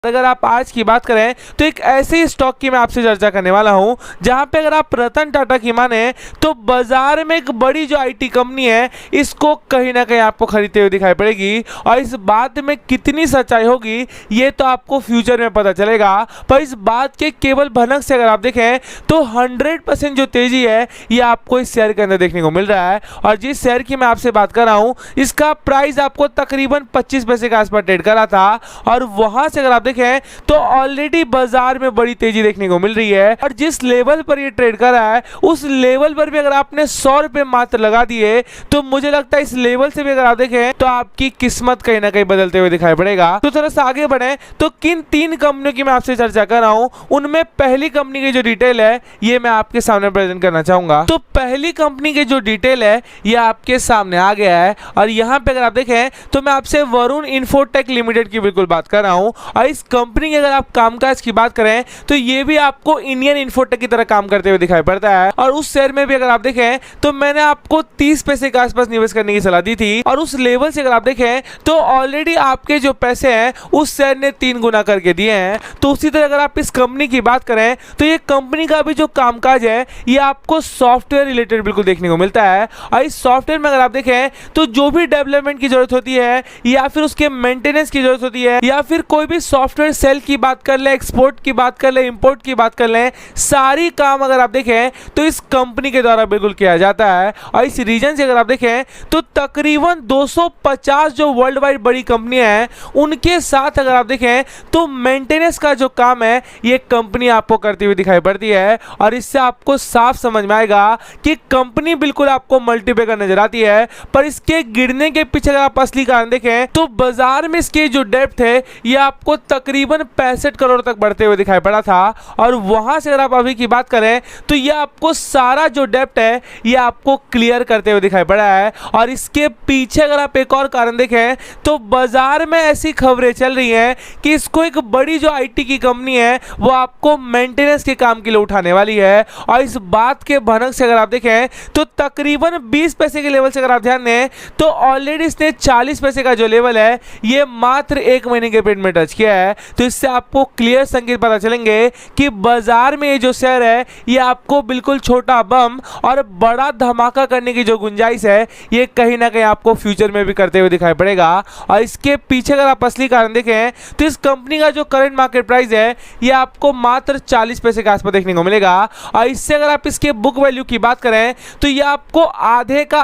अगर आप आज की बात करें तो एक ऐसे स्टॉक की मैं आपसे चर्चा करने वाला हूं जहां पे अगर आप रतन टाटा की माने तो बाजार में एक बड़ी जो आईटी कंपनी है इसको कहीं ना कहीं आपको खरीदते हुए दिखाई पड़ेगी। और इस बात में कितनी सच्चाई होगी ये तो आपको फ्यूचर में पता चलेगा, पर इस बात के केवल भनक से अगर आप देखें तो 100% जो तेजी है ये आपको इस शेयर के अंदर देखने को मिल रहा है। और जिस शेयर की मैं आपसे बात कर रहा हूं इसका प्राइस आपको तकरीबन 25 पैसे के आसपास ट्रेड करा था और वहां से अगर आप देखें तो ऑलरेडी बाजार में बड़ी तेजी देखने को मिल रही है। और जिस लेवल पर ये ट्रेड कर रहा है उस लेवल पर भी अगर आपने 100 रुपए मात्र लगा दिए तो मुझे लगता है इस लेवल से भी अगर आप देखें तो आपकी किस्मत कहीं ना कहीं बदलते हुए दिखाई पड़ेगा। तो थोड़ा सा आगे बढ़े तो किन 3 कंपनियों की मैं आपसे चर्चा कर रहा हूं उनमें पहली कंपनी की जो डिटेल है ये मैं आपके सामने प्रेजेंट करना चाहूंगा। तो पहली कंपनी की जो डिटेल है ये आपके सामने आ गया है और यहाँ पे अगर आप देखें तो मैं आपसे वरुण इन्फोटेक लिमिटेड की बिल्कुल बात कर रहा हूँ। और इस कंपनी की अगर आप कामकाज की बात करें तो ये भी आपको इंडियन इन्फोटेक की तरह काम करते हुए दिखाई पड़ता है। और उस शेयर में भी अगर आप देखें तो मैंने आपको 30 पैसे के आसपास निवेश करने की सलाह दी थी और उस लेवल से अगर आप देखें तो ऑलरेडी आपके जो पैसे हैं उस शेयर ने 3 गुना करके दिए हैं। तो उसी तरह अगर आप इस कंपनी की बात करें तो ये कंपनी का भी जो कामकाज है ये आपको सॉफ्टवेयर रिलेटेड बिल्कुल देखने को मिलता है। और इस सॉफ्टवेयर में अगर आप देखें तो जो भी डेवलपमेंट की जरूरत होती है या फिर उसके मेंटेनेंस की जरूरत होती है या फिर कोई भी सॉफ्टवेयर सेल की बात कर ले, एक्सपोर्ट की बात कर ले, इंपोर्ट की बात कर ले, सारी काम अगर आप देखें तो इस कंपनी के द्वारा बिल्कुल किया जाता है। और इस रीजन से अगर आप देखें तो तकरीबन 250 जो वर्ल्ड वाइड बड़ी कंपनियां हैं उनके साथ अगर आप देखें तो मेंटेनेंस का जो काम है ये कंपनी आपको करती हुई दिखाई पड़ती है। और इससे आपको साफ समझ में आएगा कि कंपनी बिल्कुल आपको मल्टीपल नजर आती है, पर इसके गिरने के पीछे अगर आप असली कारण देखें तो बाजार में इसकी जो डेप्थ है ये आपको तकरीबन 65 करोड़ तक बढ़ते हुए दिखाई पड़ा था। और वहां से अगर आप अभी की बात करें तो ये आपको सारा जो डेप्थ है ये आपको क्लियर करते हुए दिखाई पड़ा है। और इसके पीछे अगर आप एक और कारण देखें तो बाजार में ऐसी खबरें चल रही हैं कि इसको एक बड़ी जो आईटी की कंपनी है वो आपको मेंटेनेंस के काम के लिए उठाने वाली है। और इस बात के भनक से अगर आप देखें तो तकरीबन 20 पैसे के लेवल से अगर आप ध्यान दें तो ऑलरेडी इसने 40 पैसे का जो लेवल है ये मात्र 1 महीने के पीरियड में टच किया है। तो इससे आपको क्लियर संकेत पता चलेंगे कि बाजार में ये जो शेयर है ये आपको बिल्कुल छोटा बम और बड़ा धमाका करने की जो गुंजाइश है ये कहीं ना कहीं आपको फ्यूचर में भी करते हुए दिखाई पड़ेगा। और इसके पीछे अगर आप असली कारण देखें तो इस कंपनी का जो करंट मार्केट प्राइस है ये आपको मात्र 40 पैसे के आसपास देखने को मिलेगा। और इससे अगर आप इसके बुक वैल्यू की बात करें तो ये आपको आधे का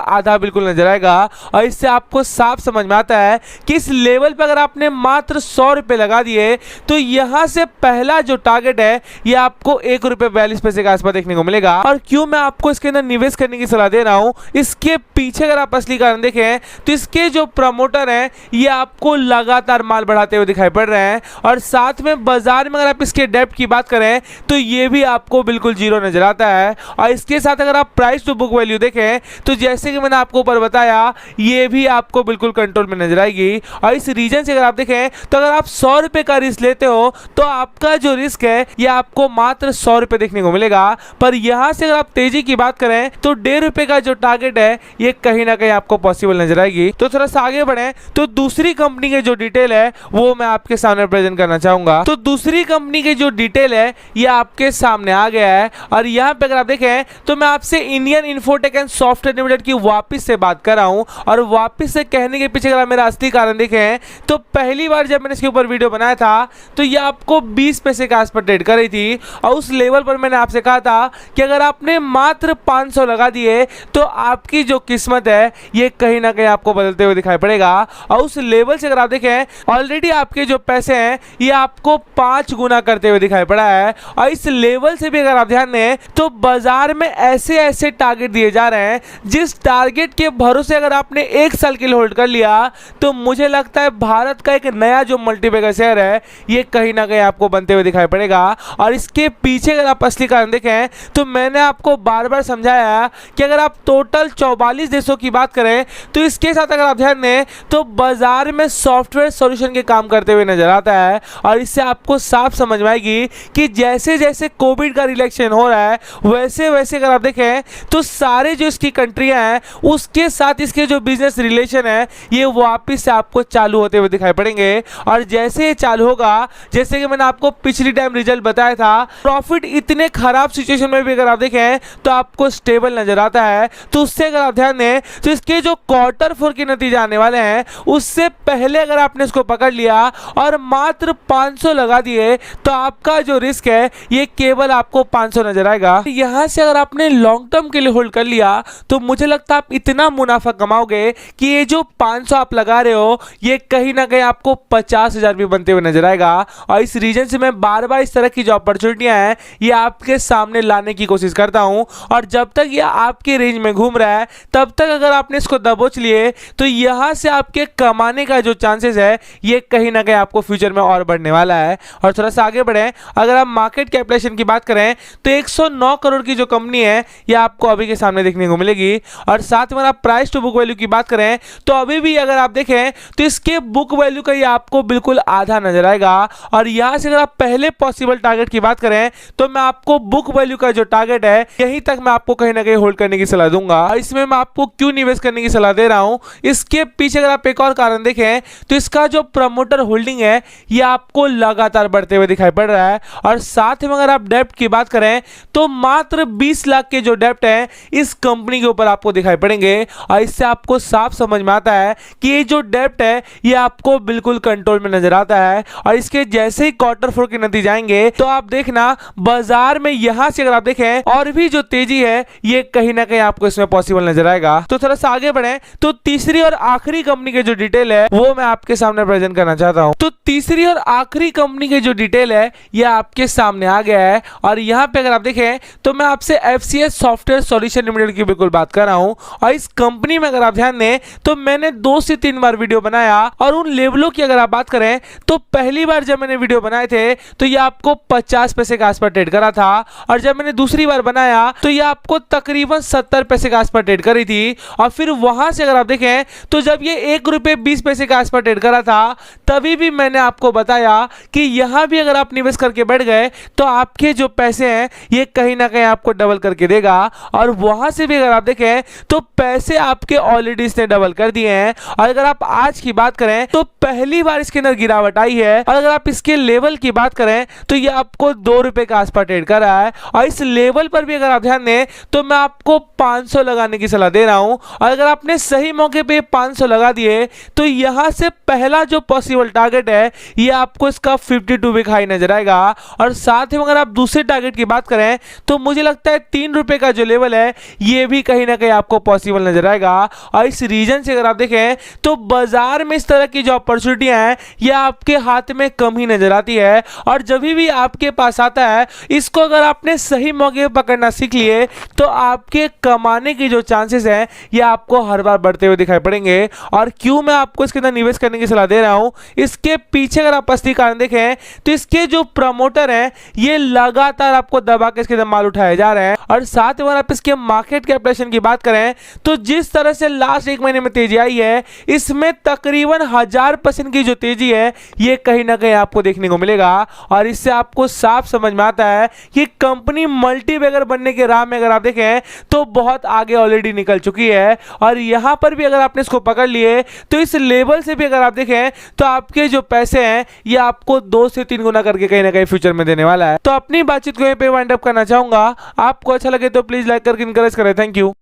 आधा बिल्कुल नजर आएगा। और इससे आपको साफ समझ में आता है कि इस लेवल पर अगर आपने मात्र 100 रुपए लगा दिए तो यहां से पहला जो टारगेट है ये आपको 1 रुपए 42 पैसे के आसपास देखने को मिलेगा। और क्यों मैं आपको इसके अंदर निवेश करने की सलाह दे रहा हूं इसके पीछे अगर आप असली कारण देखें तो इसके जो प्रमोटर हैं ये आपको लगातार माल बढ़ाते हुए दिखाई पड़ रहे हैं। और साथ में बाजार में अगर आप इसके डेप्थ की बात करें तो ये भी आपको बिल्कुल जीरो नजर आता है। और इसके साथ अगर आप प्राइस टू बुक वैल्यू देखें तो जैसे कि मैंने आपको ऊपर बताया ये भी आपको बिल्कुल कंट्रोल में नजर आएगी। और इस रीजन से अगर आप देखें तो अगर आप 100 रुपए का रिस्क लेते हो तो आपका जो रिस्क है ये आपको मात्र 100 रुपए देखने को मिलेगा। पर यहां से अगर आप तेजी की बात करें तो 1.5 रुपए का जो टारगेट है ये कहीं ना कहीं आपको पॉसिबल नजर आएगी। तो थोड़ा सा आगे बढ़े तो दूसरी कंपनी की जो डिटेल है वो मैं आपके सामने प्रेजेंट करना चाहूंगा। तो दूसरी कंपनी की जो डिटेल है ये आपके सामने आ गया है। और यहाँ पे अगर आप देखें तो मैं आपसे Indian infotech and software limited की वापिस से बात कर रहा हूं। और वापिस से कहने के पीछे अगर मेरा असली कारण देखें तो पहली बार जब मैंने इसके ऊपर वीडियो बनाया था तो ये आपको 20 पैसे के आसपास ट्रेड कर रही थी। और उस लेवल पर मैंने आपसे कहा था कि अगर आपने मात्र 500 लगा दिए तो आपकी जो किस्मत है ये कहीं ना कहीं आपको बदलते हुए दिखाई पड़ेगा। और उस लेवल से अगर आप देखें ऑलरेडी आपके जो पैसे हैं ये आपको 5 गुना करते हुए दिखाई पड़ा है। और इस लेवल से भी अगर आप ध्यान दें तो बाजार में ऐसे टारगेट दिए जा रहे हैं जिस टारगेट के भरोसे अगर आपने 1 साल के लिए होल्ड कर लिया तो मुझे लगता है भारत का एक नया जो मल्टीबैगर शेयर है ये कहीं ना कहीं आपको बनते हुए दिखाई पड़ेगा। और इसके पीछे अगर आप असली कारण देखें तो मैंने आपको बार बार समझाया कि अगर आप टोटल 44 देशों की बात करें तो इसके साथ अगर आप ध्यान दें तो बाजार में सॉफ्टवेयर सॉल्यूशन के काम करते हुए नजर आता है। और इससे आपको साफ समझ में आएगी कि जैसे जैसे कोविड का रिलैक्सेशन हो रहा है वैसे वैसे अगर आप देखें तो सारे जो इसकी कंट्रियां हैं उसके साथ इसके जो बिजनेस रिलेशन है ये वापिस से आपको चालू होते हुए दिखाई पड़ेंगे। और और जैसे ये चालू होगा, जैसे कि मैंने आपको पिछली टाइम रिजल्ट बताया था, प्रॉफिट इतने खराब सिचुएशन में भी अगर आप देखें तो आपको स्टेबल नजर आता है। तो उससे अगर आप ध्यान दें तो इसके जो क्वार्टर 4 के नतीजे आने वाले हैं उससे पहले अगर आपने इसको पकड़ लिया और मात्र 500 लगा दिए तो आपका जो रिस्क है ये केवल आपको 500 नजर आएगा। यहां से अगर आपने लॉन्ग टर्म के लिए होल्ड कर लिया तो मुझे लगता है आप इतना मुनाफा कमाओगे कि ये जो 500 आप लगा रहे हो ये कहीं ना कहीं आपको 50,000 भी बनते हुए नजर आएगा। और इस रीजन से मैं बार बार इस तरह की जो अपॉर्चुनिटियां हैं ये आपके सामने लाने की कोशिश करता हूं। और जब तक ये आपके रेंज में घूम रहा है तब तक अगर आपने इसको दबोच लिए तो यहां से आपके कमाने का जो चांसेस है ये कहीं ना कहीं आपको फ्यूचर में और बढ़ने वाला है। और थोड़ा सा आगे बढ़े, अगर आप मार्केट कैपिटलाइजेशन की बात करें तो 109 करोड़ की जो कंपनी है ये आपको अभी के सामने देखने को मिलेगी। और साथ में आप प्राइस टू बुक वैल्यू की बात करें तो अभी भी अगर आप देखें तो इसके बुक वैल्यू का ये आपको बिल्कुल आधा नजर आएगा। और यहां से अगर आप पहले पॉसिबल टारगेट की बात करें तो मैं आपको बुक वैल्यू का जो टारगेट है यहीं तक मैं आपको कहीं ना कहीं होल्ड करने की सलाह दूंगा। और इसमें मैं आपको क्यों निवेश करने की सलाह दे रहा हूं, इसके पीछे अगर आप एक और कारण देखें तो इसका जो प्रमोटर होल्डिंग है ये आपको लगातार बढ़ते हुए दिखाई पड़ रहा है। और साथ में अगर आप डेप्ट की बात करें तो मात्र 20 लाख के जो डेप्ट है इस कंपनी के ऊपर आपको दिखाई पड़ेंगे। और इससे आपको साफ समझ में आता है कि ये जो डेप्ट है ये आपको बिल्कुल कंट्रोल में नजर आता है। और इसके जैसे ही क्वार्टर 4 के नतीजे आएंगे तो आप देखना बाजार में यहां से अगर आप देखें और भी जो तेजी है ये कहीं ना कहीं आपको इसमें पॉसिबल नजर आएगा। तो थोड़ा सा आगे बढ़े तो तीसरी और आखिरी कंपनी के जो डिटेल है वो मैं आपके सामने प्रेजेंट करना चाहता हूं। तो तीसरी और आखिरी कंपनी के जो डिटेल है ये आपके सामने आ गया है। और यहां पे अगर आप देखें तो मैं आपसे FCS सॉफ्टवेयर सॉल्यूशन लिमिटेड की बिल्कुल बात कर रहा हूं। और इस कंपनी में अगर आप ध्यान दें तो मैंने 2 से 3 बार वीडियो बनाया। और उन लेवलों की अगर आप बात करें तो पहली बार जब मैंने वीडियो बनाए थे तो ये आपको 50 पैसे के आसपास ट्रेड करा था। और जब मैंने दूसरी बार बनाया तो ये आपको तकरीबन 70 पैसे के आसपास ट्रेड करी थी। और फिर वहां से अगर आप देखें तो जब ये 1 रुपये 20 पैसे के आसपास ट्रेड करा था तभी भी मैंने आपको बताया कि यहां भी अगर आप निवेश करके बैठ गए तो आपके जो पैसे हैं ये कहीं ना कहीं आपको डबल करके देगा। और वहां से भी अगर आप देखें तो पैसे आपके ऑलरेडी इसने डबल कर दिए हैं। और अगर आप आज की बात करें तो पहली बार इसके अंदर गिरावट आई है। और अगर आप इसके लेवल की बात करें तो ये आपको 2 रुपए के आसपास ट्रेड कर रहा है। और इस लेवल पर भी अगर आप ध्यान दें तो मैं आपको 500 लगाने की सलाह दे रहा हूं। और अगर आपने सही मौके पे 500 लगा दिए तो यहां से पहला जो पॉसिबल टारगेट है ये आपको इसका 52 वीक हाई नजर आएगा। और साथ ही अगर आप दूसरे टारगेट की बात करें तो मुझे लगता है 3 रुपए का जो लेवल है ये भी कहीं ना कहीं आपको पॉसिबल नजर आएगा। और इस रीजन से अगर आप देखें तो बाजार में इस तरह की जो अपॉर्चुनिटियां हैं ये आपके हाथ में कम ही नजर आती है। और जब भी आपके पास आता है इसको अगर आपने सही मौके पर पकड़ना सीख लिए तो आपके कमाने की जो चांसेस हैं ये आपको हर बार बढ़ते हुए दिखाई पड़ेंगे। और क्यों मैं आपको इसके अंदर निवेश करने की सलाह दे रहा हूं, इसके पीछे अगर आप असली कारण देखें तो इसके जो प्रमोटर हैं ये लगातार आपको दबा के इसके अंदर माल उठाए जा रहे हैं। और साथ में अगर आप इसके मार्केट कैपिटलाइजेशन की बात करें तो जिस तरह से लास्ट 1 महीने में तेजी आई है इसमें तकरीबन 1000% की जो तेजी है ये कहीं ना कहीं आपको देखने को मिलेगा। और इससे आपको साफ समझ में आता है कि कंपनी मल्टीबैगर बनने के राह में अगर आप देखें तो बहुत आगे ऑलरेडी निकल चुकी है। और यहां पर भी अगर आपने इसको पकड़ लिए तो इस लेवल से भी अगर आप देखें तो आपके जो पैसे हैं ये आपको 2 से 3 गुना करके कहीं ना कहीं फ्यूचर में देने वाला है। तो अपनी बातचीत को यहीं पे वाइंड अप करना चाहूंगा। आपको अच्छा लगे तो प्लीज लाइक करके इनकरेज करें। Thank you.